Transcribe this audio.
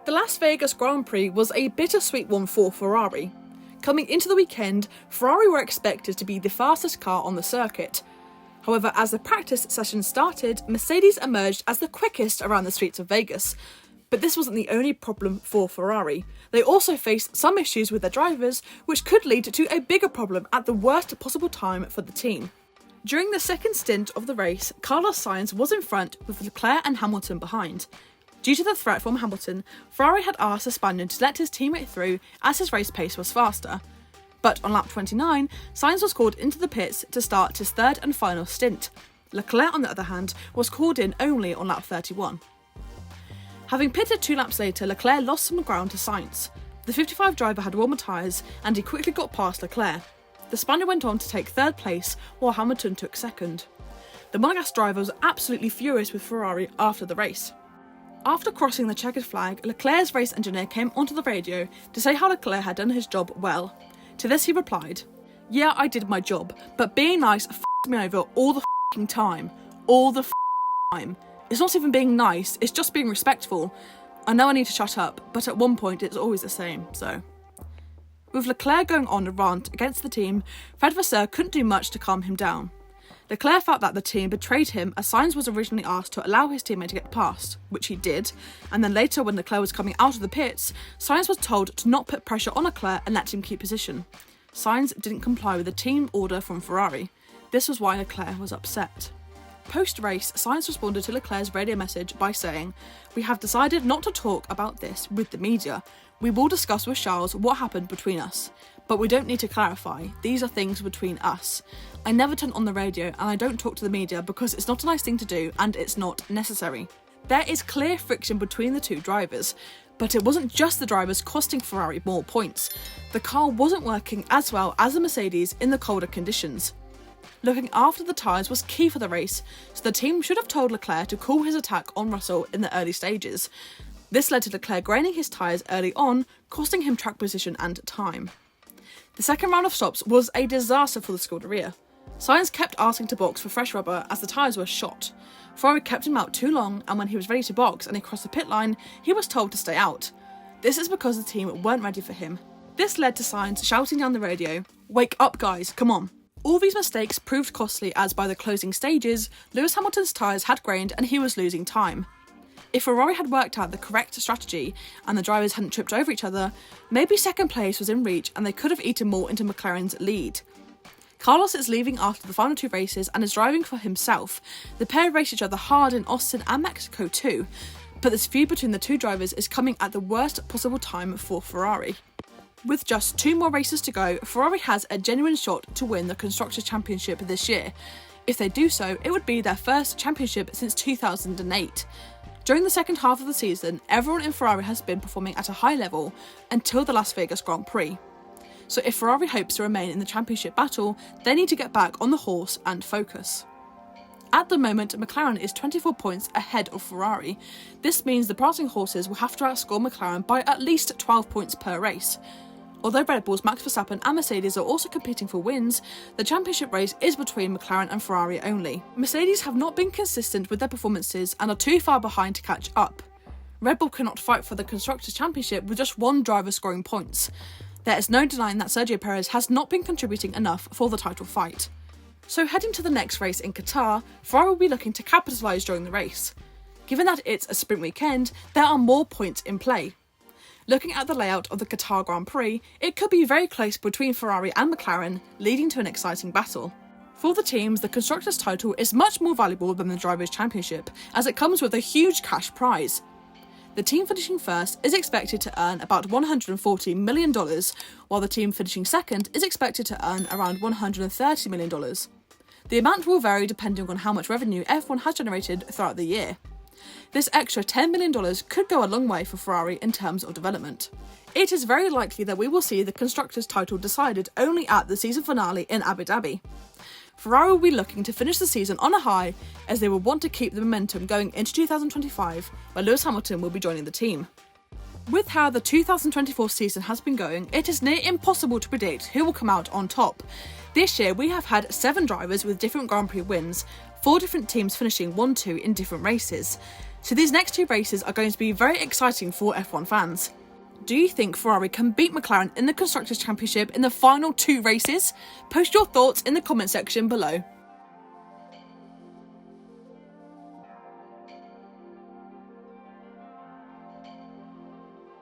The Las Vegas Grand Prix was a bittersweet one for Ferrari. Coming into the weekend, Ferrari were expected to be the fastest car on the circuit. However, as the practice session started, Mercedes emerged as the quickest around the streets of Vegas. But this wasn't the only problem for Ferrari. They also faced some issues with their drivers, which could lead to a bigger problem at the worst possible time for the team. During the second stint of the race, Carlos Sainz was in front with Leclerc and Hamilton behind. Due to the threat from Hamilton, Ferrari had asked the Spaniard to let his teammate through as his race pace was faster. But on lap 29, Sainz was called into the pits to start his third and final stint. Leclerc, on the other hand, was called in only on lap 31. Having pitted 2 laps later, Leclerc lost some ground to Sainz. The 55 driver had warmer tyres and he quickly got past Leclerc. The Spaniard went on to take third place while Hamilton took second. The Monegasque driver was absolutely furious with Ferrari after the race. After crossing the checkered flag, Leclerc's race engineer came onto the radio to say how Leclerc had done his job well. To this he replied, "Yeah, I did my job, but being nice f***ed me over all the f***ing time. All the f***ing time. It's not even being nice, it's just being respectful. I know I need to shut up, but at one point it's always the same, so." With Leclerc going on a rant against the team, Fred Vasseur couldn't do much to calm him down. Leclerc felt that the team betrayed him as Sainz was originally asked to allow his teammate to get past, which he did, and then later when Leclerc was coming out of the pits, Sainz was told to not put pressure on Leclerc and let him keep position. Sainz didn't comply with the team order from Ferrari. This was why Leclerc was upset. Post-race, Sainz responded to Leclerc's radio message by saying, "We have decided not to talk about this with the media. We will discuss with Charles what happened between us. But we don't need to clarify. These are things between us. I never turn on the radio and I don't talk to the media because it's not a nice thing to do and it's not necessary." There is clear friction between the two drivers, but it wasn't just the drivers costing Ferrari more points. The car wasn't working as well as the Mercedes in the colder conditions. Looking after the tyres was key for the race, so the team should have told Leclerc to cool his attack on Russell in the early stages. This led to Leclerc graining his tyres early on, costing him track position and time. The second round of stops was a disaster for the Scuderia. Sainz kept asking to box for fresh rubber as the tyres were shot. Ferrari kept him out too long, and when he was ready to box and he crossed the pit line, he was told to stay out. This is because the team weren't ready for him. This led to Sainz shouting down the radio, "Wake up guys, come on." All these mistakes proved costly as by the closing stages, Lewis Hamilton's tyres had grained and he was losing time. If Ferrari had worked out the correct strategy and the drivers hadn't tripped over each other, maybe second place was in reach and they could have eaten more into McLaren's lead. Carlos is leaving after the final 2 races and is driving for himself. The pair raced each other hard in Austin and Mexico too, but this feud between the two drivers is coming at the worst possible time for Ferrari. With just 2 more races to go, Ferrari has a genuine shot to win the Constructors' Championship this year. If they do so, it would be their first championship since 2008. During the second half of the season, everyone in Ferrari has been performing at a high level until the Las Vegas Grand Prix. So if Ferrari hopes to remain in the championship battle, they need to get back on the horse and focus. At the moment, McLaren is 24 points ahead of Ferrari. This means the passing horses will have to outscore McLaren by at least 12 points per race. Although Red Bull's Max Verstappen and Mercedes are also competing for wins, the championship race is between McLaren and Ferrari only. Mercedes have not been consistent with their performances and are too far behind to catch up. Red Bull cannot fight for the Constructors' Championship with just one driver scoring points. There is no denying that Sergio Perez has not been contributing enough for the title fight. So heading to the next race in Qatar, Ferrari will be looking to capitalise during the race. Given that it's a sprint weekend, there are more points in play. Looking at the layout of the Qatar Grand Prix, it could be very close between Ferrari and McLaren, leading to an exciting battle. For the teams, the Constructors' title is much more valuable than the Drivers' Championship, as it comes with a huge cash prize. The team finishing first is expected to earn about $140 million, while the team finishing second is expected to earn around $130 million. The amount will vary depending on how much revenue F1 has generated throughout the year. This extra $10 million could go a long way for Ferrari in terms of development. It is very likely that we will see the Constructors' title decided only at the season finale in Abu Dhabi. Ferrari will be looking to finish the season on a high, as they will want to keep the momentum going into 2025, where Lewis Hamilton will be joining the team. With how the 2024 season has been going, it is near impossible to predict who will come out on top. This year we have had 7 drivers with different Grand Prix wins, 4 different teams finishing 1-2 in different races. So these next 2 races are going to be very exciting for F1 fans. Do you think Ferrari can beat McLaren in the Constructors' Championship in the final 2 races? Post your thoughts in the comment section below.